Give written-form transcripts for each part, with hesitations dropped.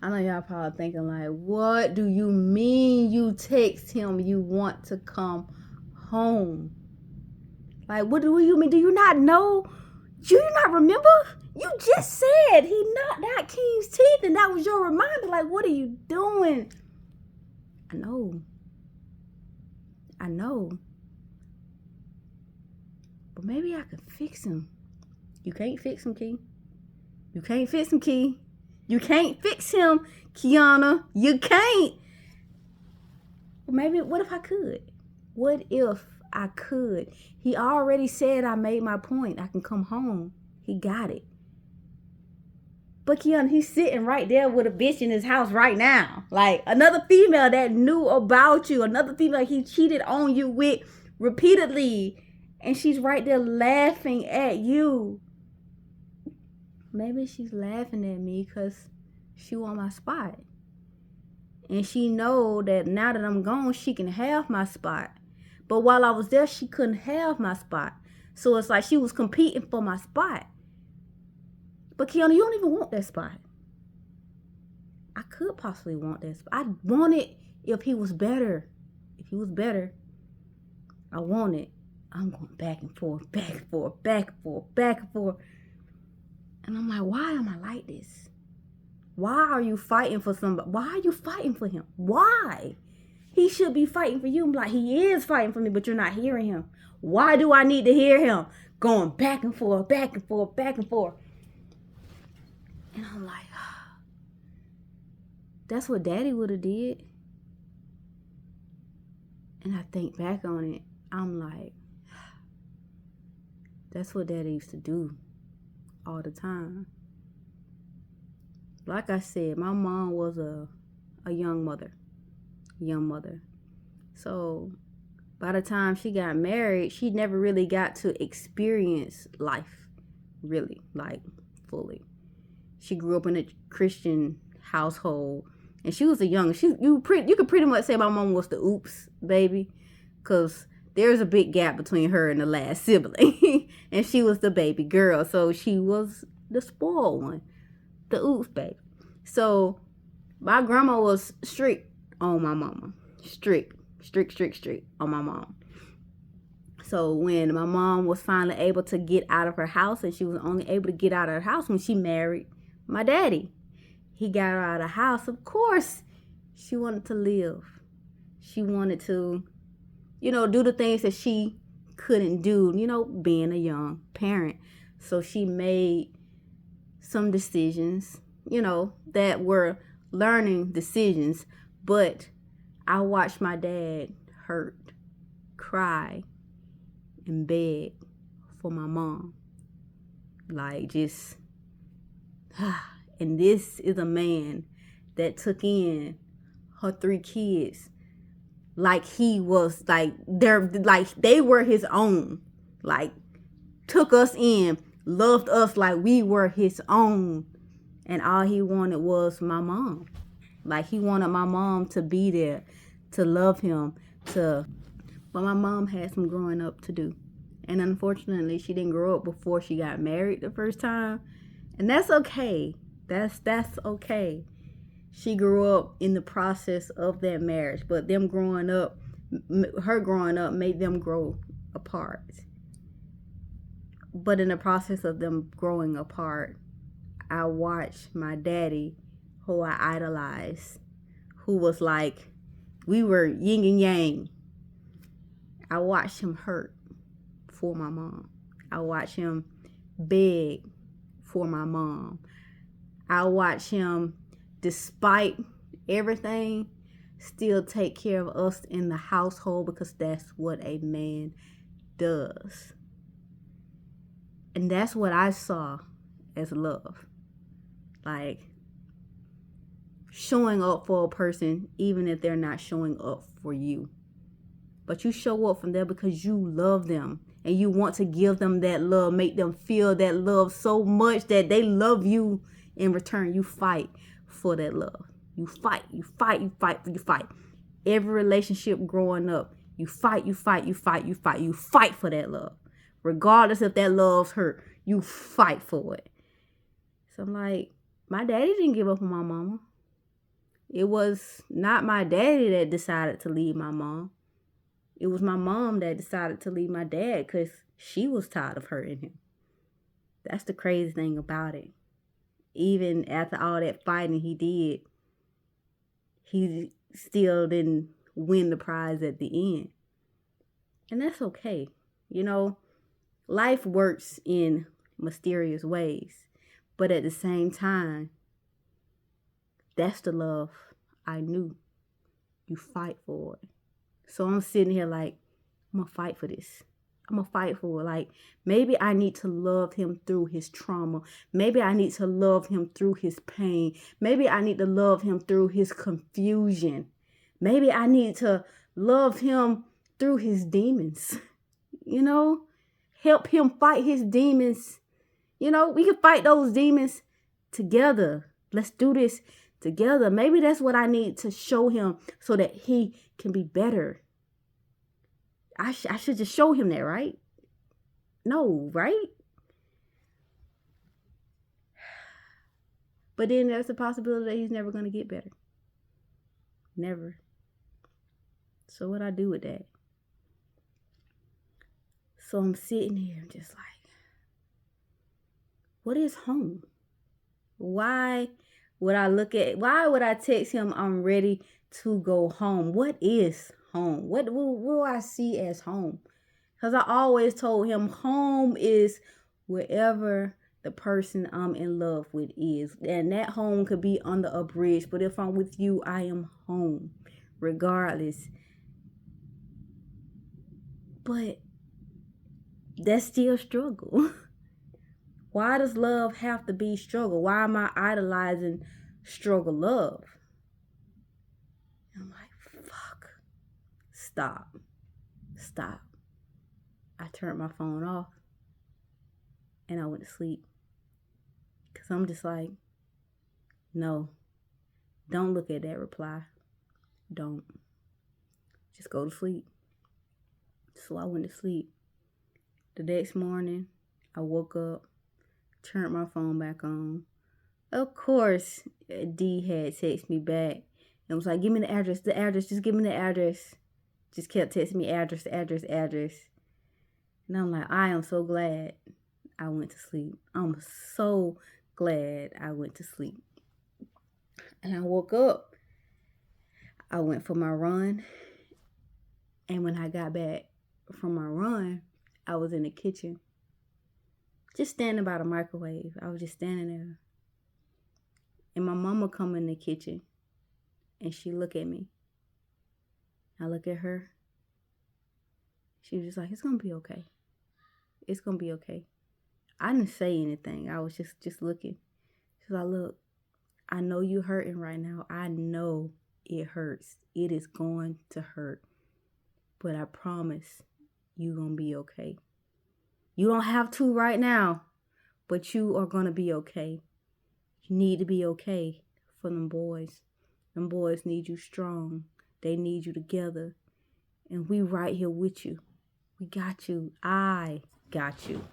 I know y'all probably thinking like, what do you mean you text him you want to come home? Like, what do you mean? Do you not know? Do you not remember? You just said he knocked out King's teeth and that was your reminder. Like, what are you doing? I know. But maybe I could fix him. You can't fix him, Key. You can't fix him, Key. You can't fix him, Kiana. You can't. Well, maybe, what if I could? What if I could? He already said I made my point. I can come home. He got it. But Kiana, he's sitting right there with a bitch in his house right now. Like, another female that knew about you. Another female he cheated on you with repeatedly. And she's right there laughing at you. Maybe she's laughing at me because she want my spot. And she know that now that I'm gone, she can have my spot. But while I was there, she couldn't have my spot. So it's like she was competing for my spot. But Kiana, you don't even want that spot. I could possibly want that spot. I want it if he was better. If he was better, I want it. I'm going back and forth, back and forth, back and forth, back and forth. And I'm like, why am I like this? Why are you fighting for somebody? Why are you fighting for him? Why? He should be fighting for you. I'm like, he is fighting for me, but you're not hearing him. Why do I need to hear him? Going back and forth, back and forth, back and forth. And I'm like, that's what Daddy would have did. And I think back on it, I'm like, that's what Daddy used to do all the time. Like I said, my mom was a young mother. So by the time she got married, she never really got to experience life, really, like fully. She grew up in a Christian household, and she was you could pretty much say my mom was the oops baby, because there's a big gap between her and the last sibling, and she was the baby girl, so she was the spoiled one, the oops baby. So my grandma was strict on my mama, strict on my mom. So when my mom was finally able to get out of her house, and she was only able to get out of her house when she married my daddy, he got her out of the house. Of course, she wanted to live. She wanted to, do the things that she couldn't do, being a young parent. So she made some decisions, that were learning decisions. But I watched my dad hurt, cry, and beg for my mom. Like, just... And this is a man that took in her 3 kids like he was, like they were his own. Like, took us in, loved us like we were his own. And all he wanted was my mom. Like, he wanted my mom to be there, to love him, but my mom had some growing up to do. And unfortunately, she didn't grow up before she got married the first time. And that's okay. That's okay. She grew up in the process of that marriage, but her growing up made them grow apart. But in the process of them growing apart, I watched my daddy, who I idolized, who was like, we were yin and yang. I watched him hurt for my mom. I watched him beg for my mom. I watched him, despite everything, still take care of us in the household, because that's what a man does. And that's what I saw as love. Like, showing up for a person even if they're not showing up for you. But you show up for them because you love them. And you want to give them that love, make them feel that love so much that they love you in return. You fight for that love. You fight. Every relationship growing up, you fight for that love. Regardless if that love's hurt, you fight for it. So I'm like, my daddy didn't give up on my mama. It was not my daddy that decided to leave my mom. It was my mom that decided to leave my dad because she was tired of hurting him. That's the crazy thing about it. Even after all that fighting he did, he still didn't win the prize at the end. And that's okay. You know, life works in mysterious ways. But at the same time, that's the love I knew. You fight for it. So I'm sitting here like, I'm going to fight for this. I'm going to fight for it. Like, maybe I need to love him through his trauma. Maybe I need to love him through his pain. Maybe I need to love him through his confusion. Maybe I need to love him through his demons. You know, help him fight his demons. You know, we can fight those demons together. Let's do this together. Maybe that's what I need to show him so that he can be better. I should just show him that, right? No, right? But then there's the possibility that he's never going to get better. Never. So what I do with that? So I'm sitting here just like, what is home? Why would I text him I'm ready to go home? What is home? What do I see as home? Because I always told him home is wherever the person I'm in love with is. And that home could be under a bridge. But if I'm with you, I am home. Regardless. But that's still struggle. Why does love have to be struggle? Why am I idolizing struggle love? I'm like, fuck. Stop. I turned my phone off and I went to sleep. Because I'm just like, no, don't look at that reply. Don't. Just go to sleep. So I went to sleep. The next morning, I woke up, turned my phone back on. Of course, D had texted me back and was like, give me the address, just give me the address. Just kept texting me address. And I'm like, I am so glad I went to sleep. I'm so glad I went to sleep. And I woke up. I went for my run. And when I got back from my run, I was in the kitchen. Just standing by the microwave. I was just standing there. And my mama come in the kitchen. And she look at me. I look at her. She was just like, it's going to be okay. It's going to be okay. I didn't say anything. I was just looking. She's like, look, I know you're hurting right now. I know it hurts. It is going to hurt. But I promise you're going to be okay. You don't have to right now, but you are going to be okay. You need to be okay for them boys. Them boys need you strong. They need you together. And we right here with you. We got you. I got you.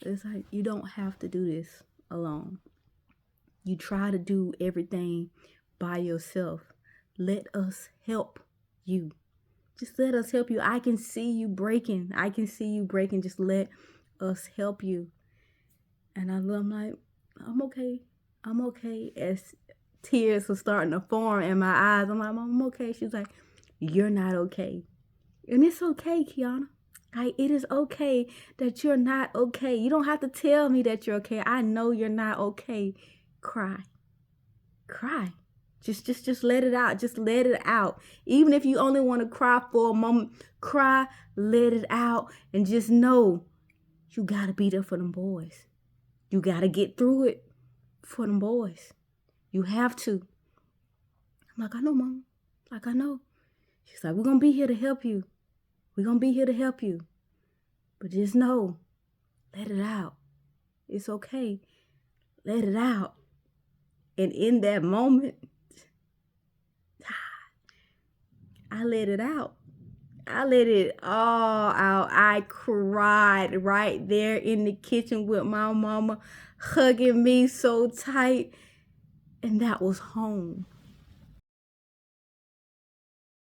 It's like, you don't have to do this alone. You try to do everything by yourself. Let us help you. Just let us help you. I can see you breaking. Just let us help you. And I'm like, I'm okay. As tears were starting to form in my eyes, I'm like, I'm okay. She's like, you're not okay. And it's okay, Kiana. It is okay that you're not okay. You don't have to tell me that you're okay. I know you're not okay. Cry. Just let it out. Just let it out. Even if you only want to cry for a moment, cry, let it out, and just know you got to be there for them boys. You got to get through it for them boys. You have to. I'm like, I know, Mom. Like, I know. She's like, we're going to be here to help you. But just know, let it out. It's okay. Let it out. And in that moment, I let it out. I let it all out. I cried right there in the kitchen with my mama hugging me so tight. And that was home.